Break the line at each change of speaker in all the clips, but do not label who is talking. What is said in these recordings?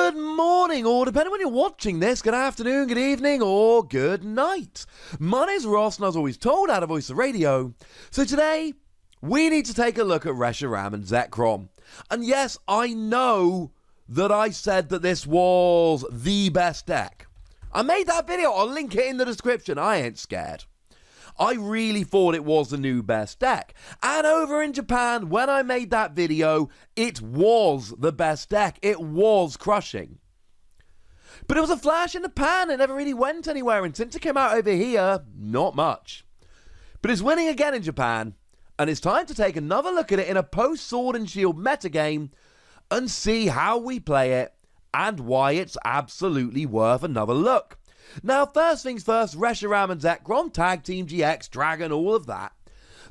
Good morning, or depending when you're watching this, good afternoon, good evening, or good night. My name's Ross, and I was always told how to voice the radio. So today, we need to take a look at Reshiram Zekrom. And yes, I know that I said that this was the best deck. I made that video, I'll link it in the description, I ain't scared. I really thought it was the new best deck. And over in Japan, when I made that video, it was the best deck. It was crushing. But it was a flash in the pan. It never really went anywhere. And since it came out over here, not much. But it's winning again in Japan. And it's time to take another look at it in a post-Sword and Shield metagame and see how we play it and why it's absolutely worth another look. Now, first things first, Reshiram and Zekrom, Tag Team GX, Dragon, all of that.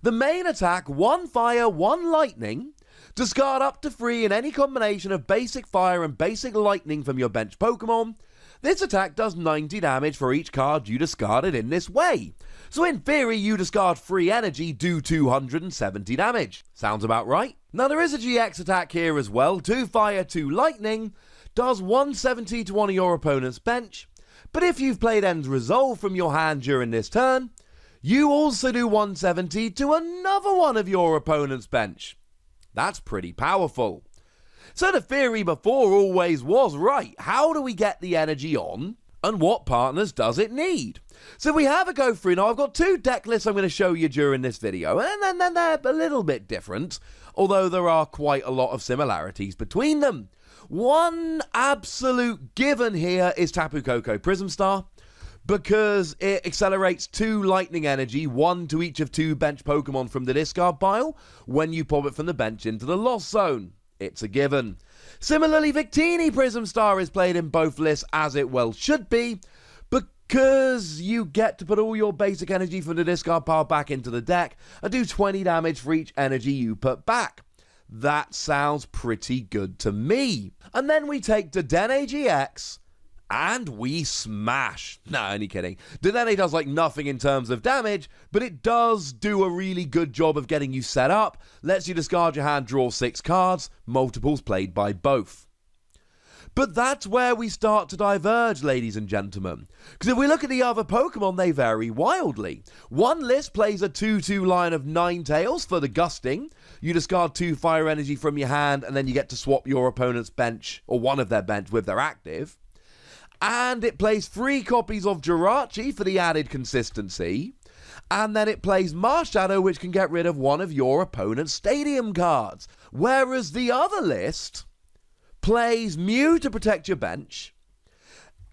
The main attack, 1 fire, 1 lightning. Discard up to 3 in any combination of basic fire and basic lightning from your bench Pokemon. This attack does 90 damage for each card you discarded in this way. So in theory, you discard 3 energy, do 270 damage. Sounds about right. Now there is a GX attack here as well, 2 fire, 2 lightning. Does 170 to one of your opponent's bench. But if you've played End's Resolve from your hand during this turn, you also do 170 to another one of your opponent's bench. That's pretty powerful. So the theory before always was right. How do we get the energy on, and what partners does it need? So we have a go through. Now I've got 2 deck lists I'm going to show you during this video, and then they're a little bit different, although there are quite a lot of similarities between them. One absolute given here is Tapu Koko Prism Star, because it accelerates 2 lightning energy, 1 to each of 2 bench Pokemon from the discard pile, when you pop it from the bench into the lost zone. It's a given. Similarly, Victini Prism Star is played in both lists, as it well should be, because you get to put all your basic energy from the discard pile back into the deck and do 20 damage for each energy you put back. That sounds pretty good to me. And then we take Dedenne GX and we smash. Nah, only kidding. Dedenne does like nothing in terms of damage, but it does do a really good job of getting you set up, lets you discard your hand, draw 6 cards, multiples played by both. But that's where we start to diverge, ladies and gentlemen. Because if we look at the other Pokemon, they vary wildly. One list plays a 2-2 line of Ninetales for the Gusting. You discard 2 fire energy from your hand, and then you get to swap your opponent's bench, or one of their bench, with their active. And it plays 3 copies of Jirachi for the added consistency. And then it plays Marshadow, which can get rid of one of your opponent's stadium cards. Whereas the other list plays Mew to protect your bench.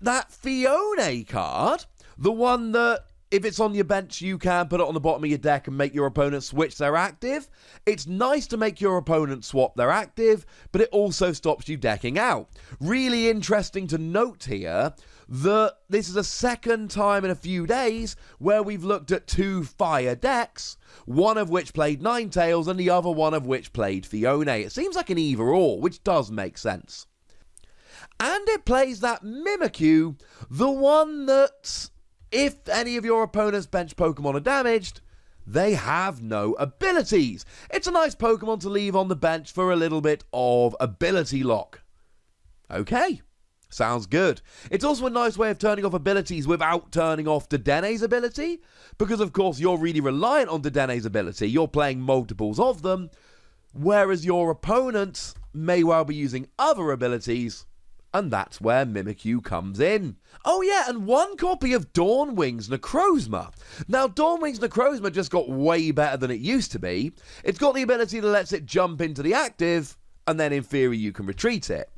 That Fiona card, the one that if it's on your bench you can put it on the bottom of your deck and make your opponent switch their active. It's nice to make your opponent swap their active, but it also stops you decking out. Really interesting to note here that this is the second time in a few days where we've looked at 2 fire decks, one of which played Ninetales and the other one of which played Fiona. It seems like an either or, which does make sense. And it plays that Mimikyu, the one that, if any of your opponent's bench Pokemon are damaged, they have no abilities. It's a nice Pokemon to leave on the bench for a little bit of ability lock. Okay. Sounds good. It's also a nice way of turning off abilities without turning off Dedenne's ability, because of course you're really reliant on Dedenne's ability. You're playing multiples of them, whereas your opponent may well be using other abilities, and that's where Mimikyu comes in. Oh yeah, and 1 copy of Dawnwing's Necrozma. Now, Dawnwing's Necrozma just got way better than it used to be. It's got the ability that lets it jump into the active, and then in theory you can retreat it.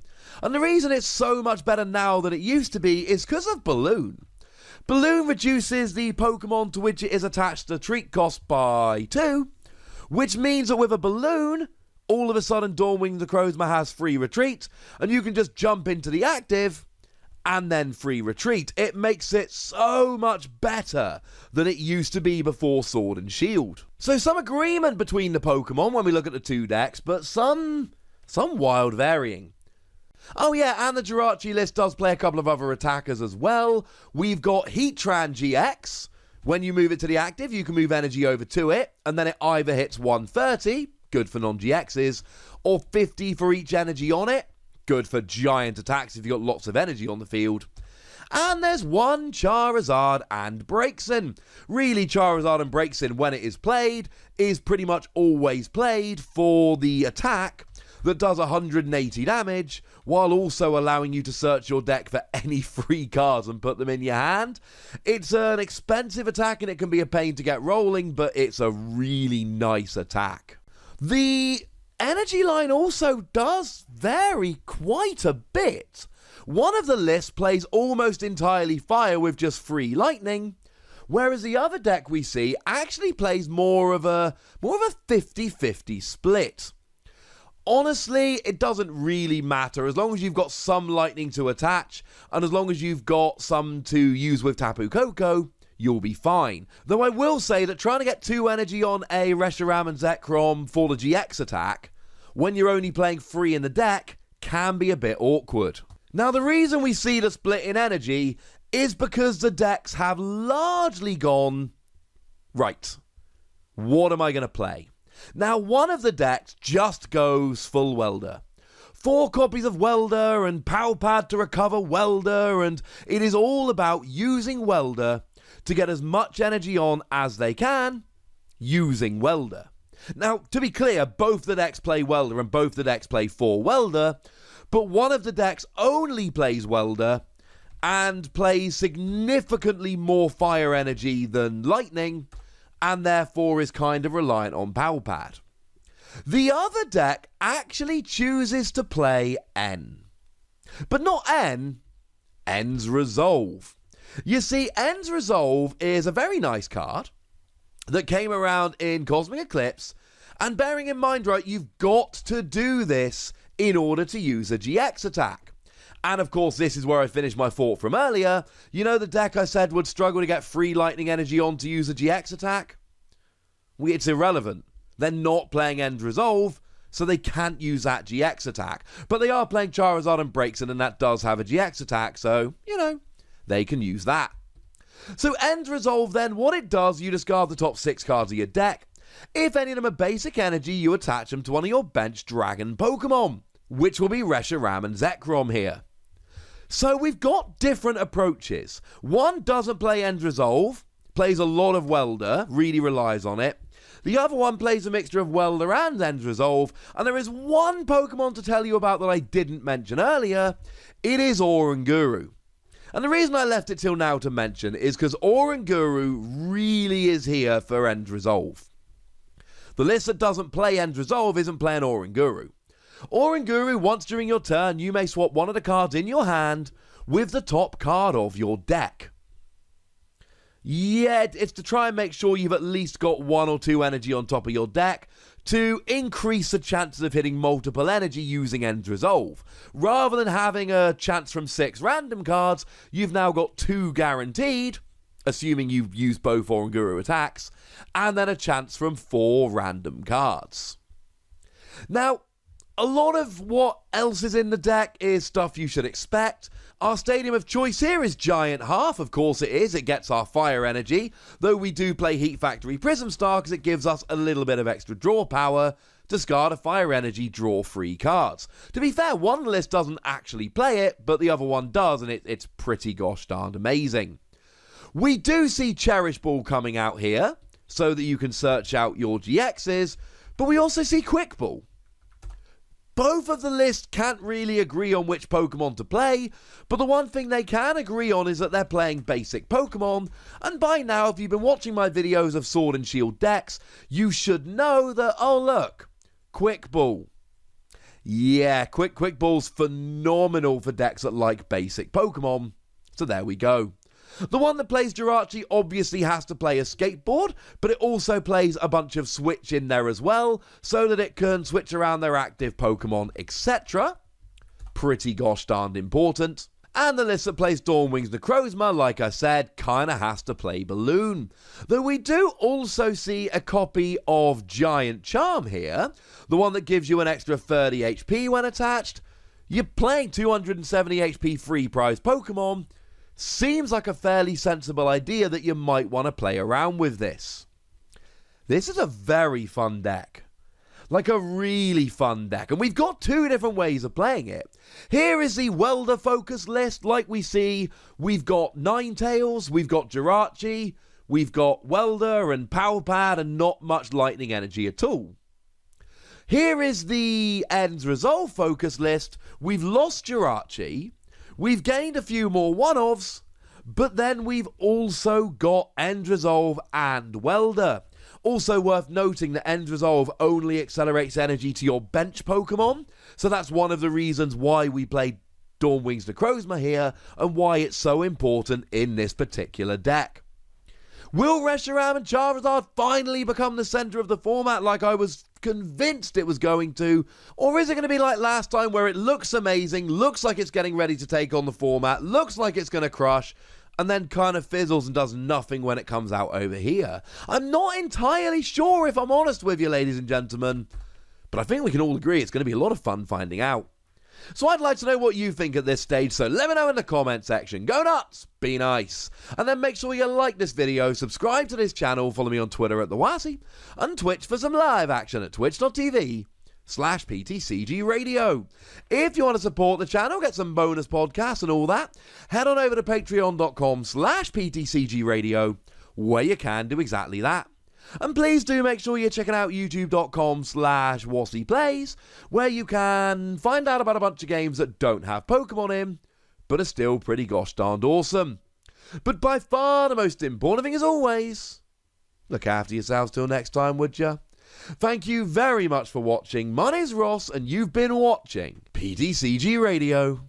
And the reason it's so much better now than it used to be is because of Balloon. Balloon reduces the Pokemon to which it is attached to treat cost by 2, which means that with a Balloon, all of a sudden Dawnwing Necrozma has free retreat, and you can just jump into the active and then free retreat. It makes it so much better than it used to be before Sword and Shield. So some agreement between the Pokemon when we look at the 2 decks, but some wild varying. Oh yeah, and the Jirachi list does play a couple of other attackers as well. We've got Heatran GX. When you move it to the active, you can move energy over to it, and then it either hits 130, good for non-GXs, or 50 for each energy on it, good for giant attacks if you've got lots of energy on the field. And there's one Charizard and breaks in. Really, Charizard and breaks in, when it is played, is pretty much always played for the attack that does 180 damage, while also allowing you to search your deck for any free cards and put them in your hand. It's an expensive attack and it can be a pain to get rolling, but it's a really nice attack. The energy line also does vary quite a bit. One of the lists plays almost entirely fire with just free lightning, whereas the other deck we see actually plays more of a 50-50 split. Honestly, it doesn't really matter as long as you've got some lightning to attach, and as long as you've got some to use with Tapu Koko, you'll be fine. Though I will say that trying to get 2 energy on a Reshiram and Zekrom for the GX attack, when you're only playing 3 in the deck, can be a bit awkward. Now, the reason we see the split in energy is because the decks have largely gone, right, what am I going to play? Now, one of the decks just goes full Welder. 4 copies of Welder and Power Pad to recover Welder, and it is all about using Welder to get as much energy on as they can using Welder. Now, to be clear, both the decks play Welder and both the decks play 4 Welder, but one of the decks only plays Welder and plays significantly more fire energy than Lightning, and therefore is kind of reliant on Power Pad. The other deck actually chooses to play N. But not N, N's Resolve. You see, N's Resolve is a very nice card that came around in Cosmic Eclipse, and bearing in mind, right, you've got to do this in order to use a GX attack. And of course, this is where I finished my thought from earlier. You know the deck I said would struggle to get free lightning energy on to use a GX attack? It's irrelevant. They're not playing End Resolve, so they can't use that GX attack. But they are playing Charizard and Breaksin, and that does have a GX attack, so, you know, they can use that. So End Resolve then, what it does, you discard the top 6 cards of your deck. If any of them are basic energy, you attach them to one of your bench Dragon Pokemon, which will be Reshiram and Zekrom here. So we've got different approaches. One doesn't play End Resolve, plays a lot of Welder, really relies on it. The other one plays a mixture of Welder and End Resolve, and there is one Pokemon to tell you about that I didn't mention earlier. It is Oranguru. And the reason I left it till now to mention is because Oranguru really is here for End Resolve. The list that doesn't play End Resolve isn't playing Oranguru. Oranguru, once during your turn, you may swap one of the cards in your hand with the top card of your deck. Yeah, it's to try and make sure you've at least got 1 or 2 energy on top of your deck to increase the chances of hitting multiple energy using End Resolve. Rather than having a chance from 6 random cards, you've now got 2 guaranteed, assuming you've used both Oranguru attacks, and then a chance from 4 random cards. Now, a lot of what else is in the deck is stuff you should expect. Our stadium of choice here is Giant Half, of course it is, it gets our fire energy, though we do play Heat Factory Prism Star because it gives us a little bit of extra draw power. Discard a fire energy, draw 3 cards. To be fair, one list doesn't actually play it, but the other one does, and it's pretty gosh darned amazing. We do see Cherish Ball coming out here, so that you can search out your GXs, but we also see Quick Ball. Both of the lists can't really agree on which Pokemon to play, but the one thing they can agree on is that they're playing basic Pokemon, and by now, if you've been watching my videos of Sword and Shield decks, you should know that, oh look, Quick Ball. Yeah, Quick Ball's phenomenal for decks that like basic Pokemon, so there we go. The one that plays Jirachi obviously has to play a skateboard, but it also plays a bunch of Switch in there as well, so that it can switch around their active Pokemon, etc. Pretty gosh darned important. And the list that plays Dawnwing's Necrozma, like I said, kinda has to play Balloon. Though we do also see a copy of Giant Charm here, the one that gives you an extra 30 HP when attached. You're playing 270 HP free prize Pokemon. Seems like a fairly sensible idea that you might want to play around with this. This is a very fun deck. like a really fun deck, and we've got two different ways of playing it. Here is the Welder focus list. Like we see, we've got Ninetales, we've got Jirachi, we've got Welder and Power Pad, and not much lightning energy at all. Here is the Ends Resolve focus list. We've lost Jirachi, we've gained a few more one-offs, but then we've also got End Resolve and Welder. Also worth noting that End Resolve only accelerates energy to your bench Pokemon, so that's one of the reasons why we played Dawnwing's Necrozma here, and why it's so important in this particular deck. Will Reshiram and Charizard finally become the centre of the format like I was convinced it was going to? Or is it going to be like last time where it looks amazing, looks like it's getting ready to take on the format, looks like it's going to crush, and then kind of fizzles and does nothing when it comes out over here? I'm not entirely sure, if I'm honest with you, ladies and gentlemen, but I think we can all agree it's going to be a lot of fun finding out. So I'd like to know what you think at this stage, so let me know in the comment section. Go nuts, be nice, and then make sure you like this video, subscribe to this channel, follow me on Twitter at TheWassy, and Twitch for some live action at twitch.tv/PTCGRadio. If you want to support the channel, get some bonus podcasts and all that, head on over to patreon.com/PTCGRadio, where you can do exactly that. And please do make sure you're checking out youtube.com/WassyPlays, where you can find out about a bunch of games that don't have Pokemon in, but are still pretty gosh darned awesome. But by far the most important thing, as always, look after yourselves till next time, would ya? Thank you very much for watching. My name's Ross, and you've been watching PTCG Radio.